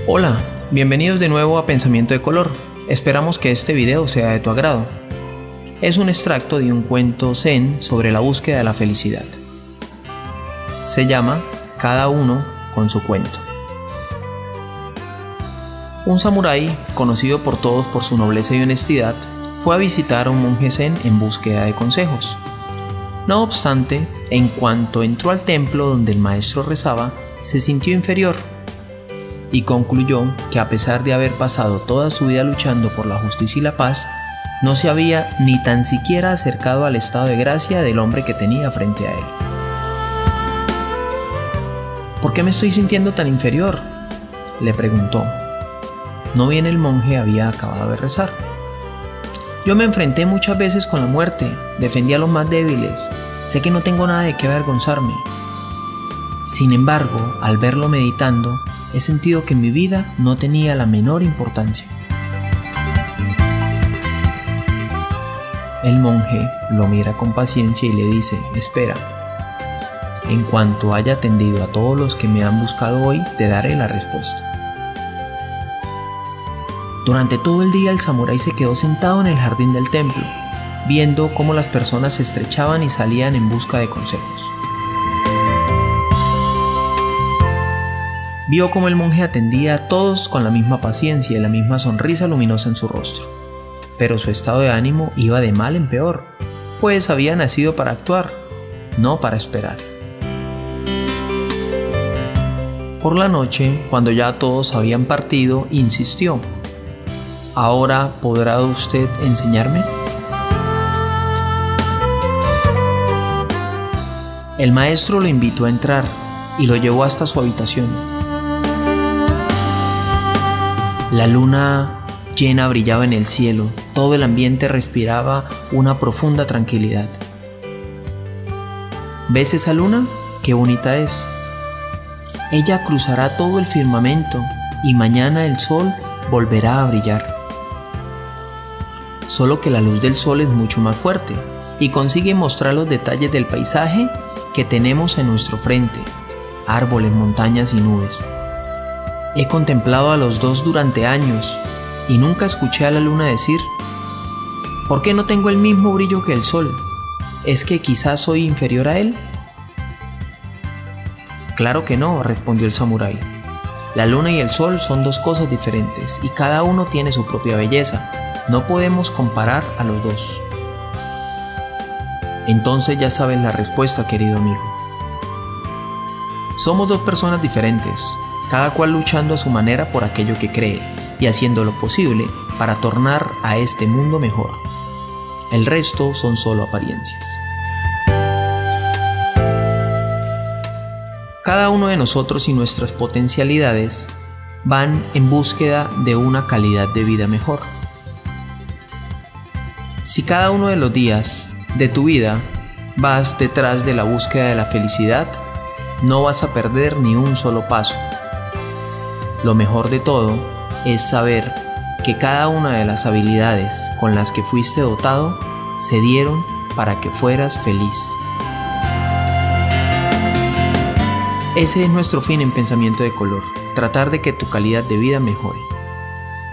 Hola, bienvenidos de nuevo a Pensamiento de Color. Esperamos que este video sea de tu agrado. Es un extracto de un cuento zen sobre la búsqueda de la felicidad. Se llama Cada uno con su cuento. Un samurái, conocido por todos por su nobleza y honestidad, fue a visitar a un monje zen en búsqueda de consejos. No obstante, en cuanto entró al templo donde el maestro rezaba, se sintió inferior y concluyó que a pesar de haber pasado toda su vida luchando por la justicia y la paz, no se había ni tan siquiera acercado al estado de gracia del hombre que tenía frente a él. ¿Por qué me estoy sintiendo tan inferior?, le preguntó. No bien el monje había acabado de rezar. Yo me enfrenté muchas veces con la muerte, defendí a los más débiles, sé que no tengo nada de qué avergonzarme. Sin embargo, al verlo meditando, he sentido que mi vida no tenía la menor importancia. El monje lo mira con paciencia y le dice: espera, en cuanto haya atendido a todos los que me han buscado hoy, te daré la respuesta. Durante todo el día el samurái se quedó sentado en el jardín del templo, viendo cómo las personas se estrechaban y salían en busca de consejos. Vio cómo el monje atendía a todos con la misma paciencia y la misma sonrisa luminosa en su rostro. Pero su estado de ánimo iba de mal en peor, pues había nacido para actuar, no para esperar. Por la noche, cuando ya todos habían partido, insistió: ¿ahora podrá usted enseñarme? El maestro lo invitó a entrar y lo llevó hasta su habitación. La luna llena brillaba en el cielo, todo el ambiente respiraba una profunda tranquilidad. ¿Ves esa luna? ¡Qué bonita es! Ella cruzará todo el firmamento y mañana el sol volverá a brillar. Solo que la luz del sol es mucho más fuerte y consigue mostrar los detalles del paisaje que tenemos en nuestro frente: árboles, montañas y nubes. He contemplado a los dos durante años y nunca escuché a la luna decir: ¿por qué no tengo el mismo brillo que el sol? ¿Es que quizás soy inferior a él? Claro que no, respondió el samurái. La luna y el sol son dos cosas diferentes y cada uno tiene su propia belleza. No podemos comparar a los dos. Entonces ya sabes la respuesta, querido amigo. Somos dos personas diferentes, cada cual luchando a su manera por aquello que cree y haciendo lo posible para tornar a este mundo mejor. El resto son solo apariencias. Cada uno de nosotros y nuestras potencialidades van en búsqueda de una calidad de vida mejor. Si cada uno de los días de tu vida vas detrás de la búsqueda de la felicidad, no vas a perder ni un solo paso. Lo mejor de todo es saber que cada una de las habilidades con las que fuiste dotado se dieron para que fueras feliz. Ese es nuestro fin en Pensamiento de Color, tratar de que tu calidad de vida mejore.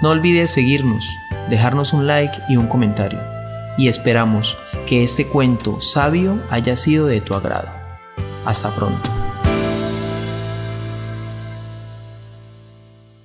No olvides seguirnos, dejarnos un like y un comentario. Y esperamos que este cuento sabio haya sido de tu agrado. Hasta pronto.